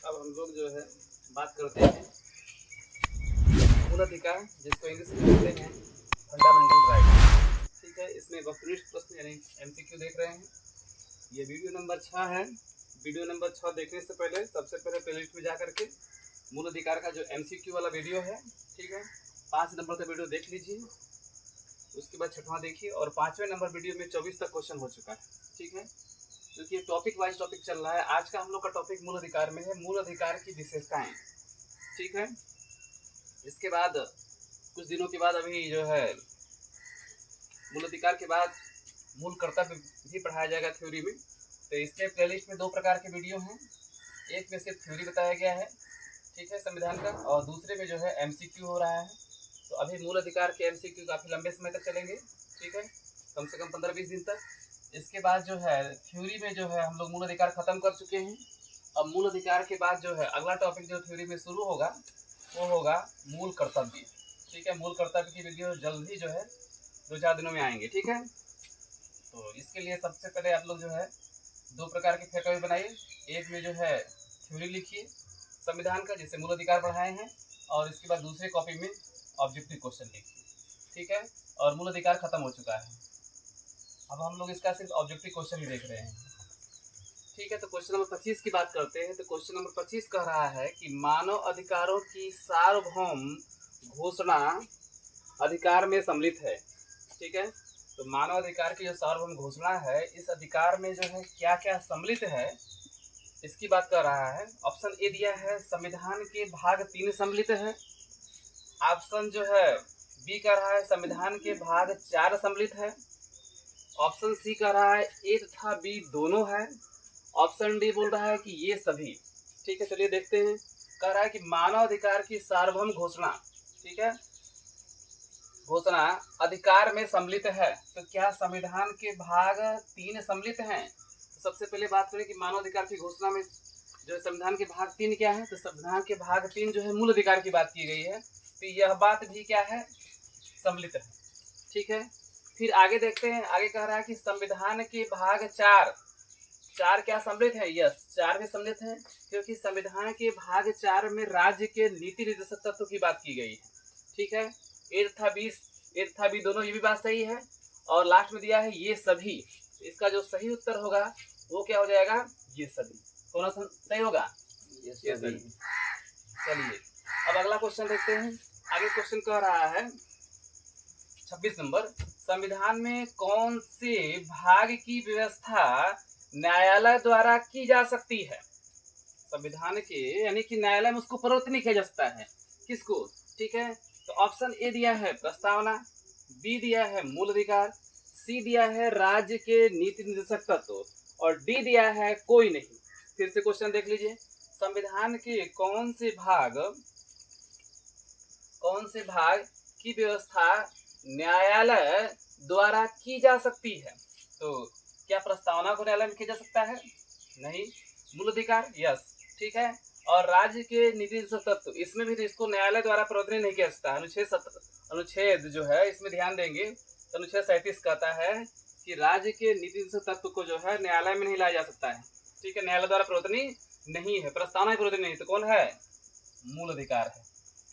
अब हम लोग जो है बात करते हैं मूल अधिकार, जिसको इंग्लिश में कहते हैं फंडामेंटल राइट। ठीक है, इसमें वस्तुनिष्ठ प्रश्न यानी एमसीक्यू देख रहे हैं। ये वीडियो नंबर 6 है। वीडियो नंबर 6 देखने से पहले सबसे पहले प्लेलिस्ट में जा करके मूल अधिकार का जो एमसीक्यू वाला वीडियो है, ठीक है, 5 नंबर का वीडियो देख लीजिए। उसके बाद 6वां देखिए और 5वें नंबर वीडियो में 24 तक क्वेश्चन हो चुका है। ठीक है, क्योंकि टॉपिक वाइज टॉपिक चल रहा है। आज का हम लोग का टॉपिक मूल अधिकार में है, मूल अधिकार की विशेषताएं। ठीक है, इसके बाद कुछ दिनों के बाद अभी जो है मूल अधिकार के बाद मूल कर्तव्य भी पढ़ाया जाएगा थ्योरी में। तो इसके प्लेलिस्ट में 2 प्रकार के वीडियो हैं। एक में सिर्फ थ्योरी बताया गया है, ठीक है, संविधान का, और दूसरे में जो है एमसीक्यू हो रहा है। तो अभी मूल अधिकार के एमसीक्यू काफ़ी लंबे समय तक चलेंगे, ठीक है, कम से कम 15-20 दिन तक। इसके बाद जो है थ्योरी में जो है हम लोग मूल अधिकार खत्म कर चुके हैं। अब मूल अधिकार के बाद जो है अगला टॉपिक जो थ्योरी में शुरू होगा वो होगा मूल कर्तव्य। ठीक है, मूल कर्तव्य की वीडियो जल्द ही जो है 2-4 दिनों में आएंगे। ठीक है, तो इसके लिए सबसे पहले आप लोग जो है 2 प्रकार के फैक्टर बनाइए। एक में जो है थ्योरी लिखिए संविधान का, जिससे मूल अधिकार पढ़ाए हैं, और इसके बाद दूसरे कॉपी में ऑब्जेक्टिव क्वेश्चन लिखिए। ठीक है, और मूल अधिकार खत्म हो चुका है। अब हम लोग इसका सिर्फ ऑब्जेक्टिव क्वेश्चन ही देख रहे हैं। ठीक है, तो क्वेश्चन नंबर 25 की बात करते हैं। तो क्वेश्चन नंबर 25 कह रहा है कि मानव अधिकारों की सार्वभौम घोषणा अधिकार में सम्मिलित है। ठीक है, तो मानव अधिकार की जो सार्वभौम घोषणा है, इस अधिकार में जो है क्या क्या सम्मिलित है, इसकी बात कर रहा है। ऑप्शन ए दिया है संविधान के भाग 3 सम्मिलित है। ऑप्शन जो है बी कह रहा है संविधान के भाग 4 सम्मिलित है। ऑप्शन सी कह रहा है ए तथा बी दोनों है। ऑप्शन डी बोल रहा है कि ये सभी। ठीक है, चलिए देखते हैं। कह रहा है कि मानव अधिकार की सार्वभौम घोषणा, ठीक है, घोषणा अधिकार में सम्मिलित है। तो क्या संविधान के भाग 3 सम्मिलित हैं? तो सबसे पहले बात करें कि मानव अधिकार की घोषणा में जो संविधान के भाग 3 क्या है। तो संविधान के भाग 3 जो है मूल अधिकार की बात की गई है। तो यह बात भी क्या है, सम्मिलित है। ठीक है, फिर आगे देखते हैं। आगे कह रहा है कि संविधान के भाग 4 क्या सम्मिलित है? यस, 4 भी सम्मिलित है, क्योंकि संविधान के भाग 4 में राज्य के नीति निर्देशक तत्व की बात की गई है। ठीक है, ए तथा बी दोनों, ये भी बात सही है। और लास्ट में दिया है ये सभी। इसका जो सही उत्तर होगा वो क्या हो जाएगा, ये सभी। कौन सा सही होगा? ये सभी। चलिए अब अगला क्वेश्चन देखते हैं। आगे क्वेश्चन कह रहा है 26 नंबर, संविधान में कौन से भाग की व्यवस्था न्यायालय द्वारा की जा सकती है? संविधान के यानी कि न्यायालय में उसको प्रवर्तित नहीं किया जा सकता है। किसको? ठीक है, तो ऑप्शन ए दिया है प्रस्तावना, बी दिया है मूल अधिकार, सी दिया है राज्य के नीति निर्देशक तत्व, और डी दिया है कोई नहीं। फिर से क्वेश्चन देख लीजिए। संविधान के कौन से भाग की व्यवस्था न्यायालय द्वारा की जा सकती है? तो क्या प्रस्तावना को न्यायालय में किया जा सकता है? नहीं। मूल अधिकार? यस। ठीक है, और राज्य के नीति तत्व, इसमें भी इसको न्यायालय द्वारा प्रवर्तन नहीं किया जा सकता। अनुच्छेद जो है इसमें ध्यान देंगे तो अनुच्छेद 37 कहता है कि राज्य के नीति तत्व को जो है न्यायालय में नहीं लाया जा सकता है। ठीक है, न्यायालय द्वारा प्रवर्तनी नहीं है, प्रस्तावना ही प्रवर्तनी नहीं, तो कौन है? मूल अधिकार है।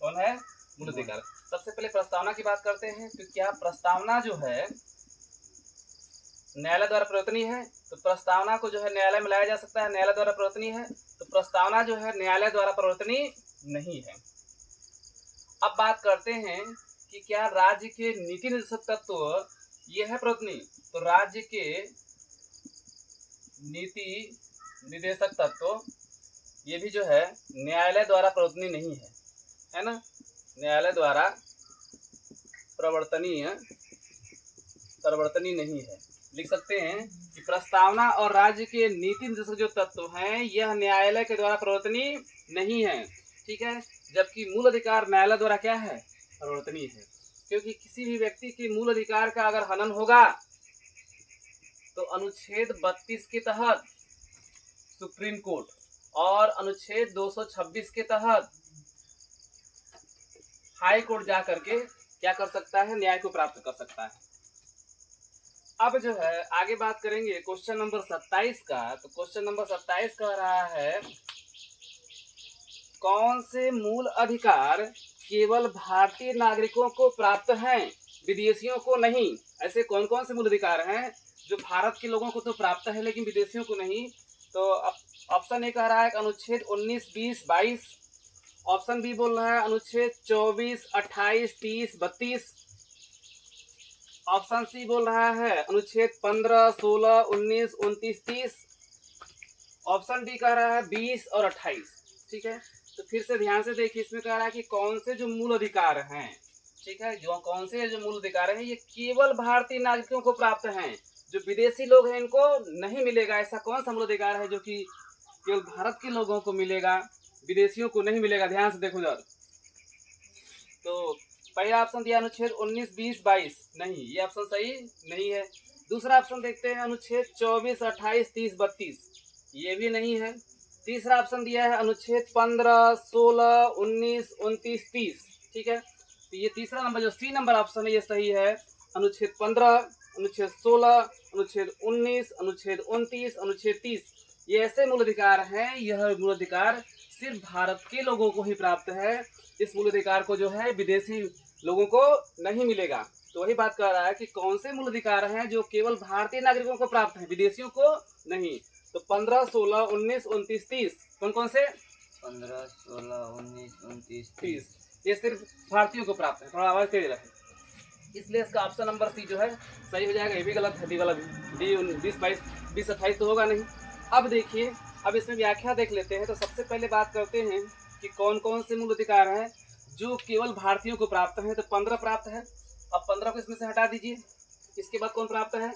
कौन है? मूल अधिकार। सबसे पहले प्रस्तावना की बात करते हैं। तो क्या प्रस्तावना जो है न्यायालय द्वारा प्रवर्तनीय है? तो प्रस्तावना को जो है न्यायालय में लाया जा सकता है, न्यायालय द्वारा प्रवर्तनीय है। तो प्रस्तावना जो है न्यायालय द्वारा प्रवर्तनीय नहीं है। अब बात करते हैं कि क्या राज्य के नीति निर्देशक तत्व ये है प्रवर्तनीय? तो राज्य के नीति निर्देशक तत्व ये भी जो है न्यायालय द्वारा प्रवर्तनीय नहीं है ना, न्यायालय द्वारा प्रवर्तनीय नहीं है। लिख सकते हैं कि प्रस्तावना और राज्य के नीति निर्देशक जो तत्व हैं यह न्यायालय के द्वारा प्रवर्तनीय नहीं है। ठीक है, जबकि मूल अधिकार न्यायालय द्वारा क्या है? प्रवर्तनीय है। क्योंकि किसी भी व्यक्ति के मूल अधिकार का अगर हनन होगा तो अनुच्छेद 32 के तहत सुप्रीम कोर्ट और अनुच्छेद 226 के तहत हाई कोर्ट जा करके क्या कर सकता है? न्याय को प्राप्त कर सकता है। अब जो है आगे बात करेंगे क्वेश्चन नंबर 27 का। तो क्वेश्चन नंबर 27 कह रहा है कौन से मूल अधिकार केवल भारतीय नागरिकों को प्राप्त हैं, विदेशियों को नहीं? ऐसे कौन कौन से मूल अधिकार हैं जो भारत के लोगों को तो प्राप्त है लेकिन विदेशियों को नहीं? तो ऑप्शन ए कह रहा है अनुच्छेद 19, 20, 22। ऑप्शन बी बोल रहा है अनुच्छेद 24, 28, 30, 32। ऑप्शन सी बोल रहा है अनुच्छेद 15, 16, 19, 29, 30। ऑप्शन डी कह रहा है 20 और 28। ठीक है, तो फिर से ध्यान से देखिए, इसमें कह रहा है कि कौन से जो मूल अधिकार हैं, ठीक है, जो कौन से जो मूल अधिकार हैं ये केवल भारतीय नागरिकों को प्राप्त हैं, जो विदेशी लोग हैं इनको नहीं मिलेगा। ऐसा कौन सा मूल अधिकार है जो कि केवल भारत के लोगों को मिलेगा, विदेशियों को नहीं मिलेगा? ध्यान से देखो जरा। तो पहला ऑप्शन दिया अनुच्छेद 19, 20, 22, नहीं, ये ऑप्शन सही नहीं है। दूसरा ऑप्शन देखते हैं अनुच्छेद 24, 28, 30, 32, ये भी नहीं है। तीसरा ऑप्शन दिया है अनुच्छेद 15, 16, 19, 29, 30। ठीक है, तो ये तीसरा नंबर जो सी नंबर ऑप्शन है ये सही है। अनुच्छेद 15, अनुच्छेद 16, अनुच्छेद 19, अनुच्छेद 29, अनुच्छेद 30, ये ऐसे मूल अधिकार हैं, यह मूल अधिकार सिर्फ भारत के लोगों को ही प्राप्त है। इस मूल अधिकार को जो है विदेशी लोगों को नहीं मिलेगा। तो वही बात कर रहा है कि कौन से मूल अधिकार हैं जो केवल भारतीय नागरिकों को प्राप्त है, विदेशियों को नहीं? तो 15, 16, 19, 29, 30 कौन कौन से? 15, 16, 19, 29, 30 ये सिर्फ भारतीयों को प्राप्त है। थोड़ा आवाज तेज रखें, इसलिए इसका ऑप्शन नंबर सी जो है सही हो जाएगा। ये भी गलत है, डी वाला भी। डी 20, 22, 20, 28 तो होगा नहीं। अब देखिए, अब इसमें व्याख्या देख लेते हैं। तो सबसे पहले बात करते हैं कि कौन कौन से मूल अधिकार हैं जो केवल भारतीयों को प्राप्त हैं। तो 15 प्राप्त है। अब 15 को इसमें से हटा दीजिए। इसके बाद कौन प्राप्त है?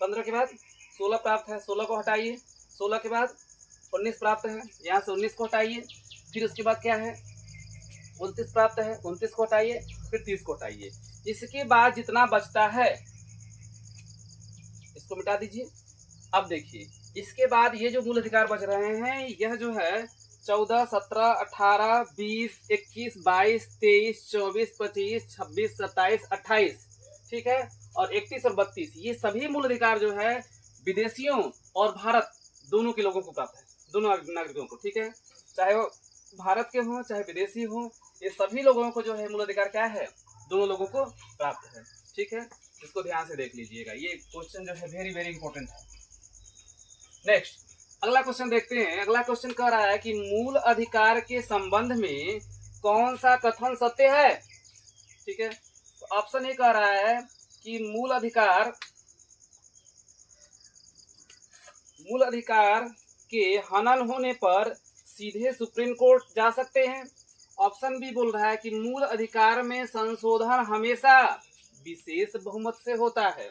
15 के बाद 16 प्राप्त है, 16 को हटाइए। 16 के बाद 19 प्राप्त है, यहाँ से 19 को हटाइए। फिर उसके बाद क्या है? 29 प्राप्त है, 29 को हटाइए, फिर 30 को हटाइए। इसके बाद जितना बचता है इसको मिटा दीजिए। अब देखिए, इसके बाद ये जो मूल अधिकार बच रहे हैं यह जो है 14, 17, 18, 20, 21, 22, 23, 24, 25, 26, 27, 28, ठीक है, और 31 और 32, ये सभी मूल अधिकार जो है विदेशियों और भारत दोनों के लोगों को प्राप्त है, दोनों नागरिकों को। ठीक है, चाहे वो भारत के हों चाहे विदेशी हों, ये सभी लोगों को जो है मूल अधिकार क्या है, दोनों लोगों को प्राप्त है। ठीक है, इसको ध्यान से देख लीजिएगा, ये क्वेश्चन जो है वेरी वेरी इंपॉर्टेंट है। नेक्स्ट अगला क्वेश्चन देखते हैं। अगला क्वेश्चन कह रहा है कि मूल अधिकार के संबंध में कौन सा कथन सत्य है। ठीक है, तो ऑप्शन ए कह रहा है कि मूल अधिकार के हनन होने पर सीधे सुप्रीम कोर्ट जा सकते हैं। ऑप्शन बी बोल रहा है कि मूल अधिकार में संशोधन हमेशा विशेष बहुमत से होता है।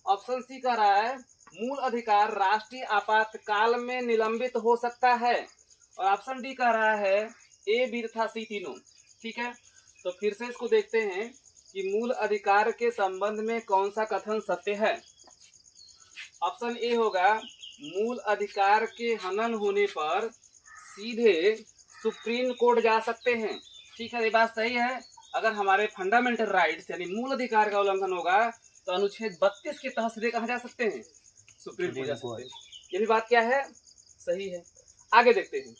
ऑप्शन सी कह रहा है मूल अधिकार राष्ट्रीय आपातकाल में निलंबित हो सकता है। और ऑप्शन डी कह रहा है ए, बी तथा सी तीनों। ठीक है, तो फिर से इसको देखते हैं कि मूल अधिकार के संबंध में कौन सा कथन सत्य है। ऑप्शन ए होगा मूल अधिकार के हनन होने पर सीधे सुप्रीम कोर्ट जा सकते हैं। ठीक है, ये बात सही है। अगर हमारे फंडामेंटल राइट्स यानी मूल अधिकार का उल्लंघन होगा तो अनुच्छेद 32 के तहत सीधे कहाँ जा सकते हैं, सुप्रीम कोर्ट जा सकते हैं। ये भी बात क्या है, सही है। आगे देखते हैं,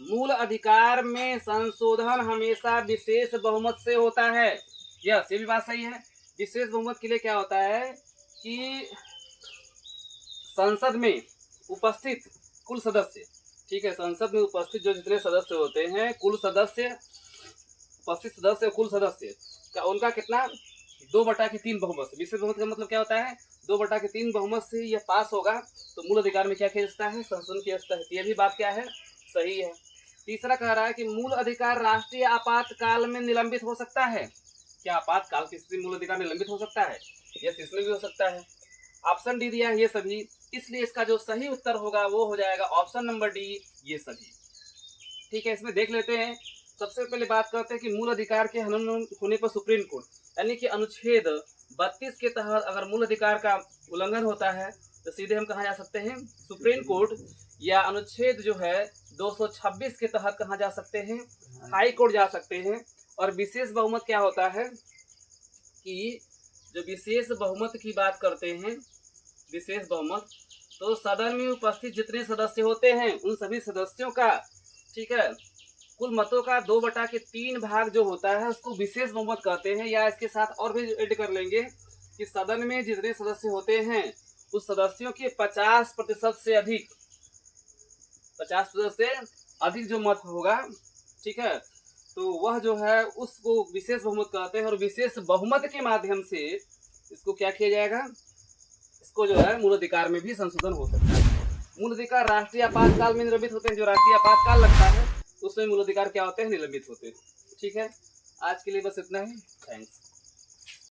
मूल अधिकार में संशोधन हमेशा विशेष बहुमत से होता है। यस, ये भी बात सही है। विशेष बहुमत के लिए क्या होता है कि संसद में उपस्थित कुल सदस्य, ठीक है, संसद में उपस्थित जो जितने सदस्य होते हैं, कुल सदस्य, उपस्थित सदस्य, कुल सदस्य का उनका कितना, 2/3 बहुमत से। विशेष बहुमत का मतलब क्या होता है, 2/3 बहुमत से यह पास होगा तो मूल अधिकार में क्या किया जाता है, संशोधन किया जाता है। ये भी बात क्या है, सही है। तीसरा कह रहा है कि मूल अधिकार राष्ट्रीय आपातकाल में निलंबित हो सकता है। क्या आपातकाल की स्थिति मूल अधिकार निलंबित हो सकता है? यस, इसमें भी हो सकता है। ऑप्शन डी दिया है ये सभी, इसलिए इसका जो सही उत्तर होगा वो हो जाएगा ऑप्शन नंबर डी, ये सभी। ठीक है, इसमें देख लेते हैं। सबसे पहले बात करते हैं कि मूल अधिकार के हनन होने पर सुप्रीम कोर्ट, यानी कि अनुच्छेद 32 के तहत अगर मूल अधिकार का उल्लंघन होता है तो सीधे हम कहाँ जा सकते हैं, सुप्रीम कोर्ट, या अनुच्छेद जो है 226 के तहत कहाँ जा सकते हैं, हाई कोर्ट जा सकते हैं। और विशेष बहुमत क्या होता है कि जो विशेष बहुमत की बात करते हैं, विशेष बहुमत, तो सदन में उपस्थित जितने सदस्य होते हैं उन सभी सदस्यों का, ठीक है, कुल मतों का 2/3 भाग जो होता है उसको विशेष बहुमत कहते हैं, या इसके साथ और भी ऐड कर लेंगे कि सदन में जितने सदस्य होते हैं उस सदस्यों के 50% से अधिक, 50% से अधिक जो मत होगा, ठीक है, तो वह जो है उसको विशेष बहुमत कहते हैं। और विशेष बहुमत के माध्यम से इसको क्या किया जाएगा, इसको जो है मूल अधिकार में भी संशोधन हो सकता है। मूल अधिकार राष्ट्रीय आपातकाल में निलंबित होते हैं, जो राष्ट्रीय आपातकाल लगता है उसमें मूल अधिकार क्या होते हैं, निलंबित होते हैं। ठीक है, आज के लिए बस इतना ही। थैंक्स।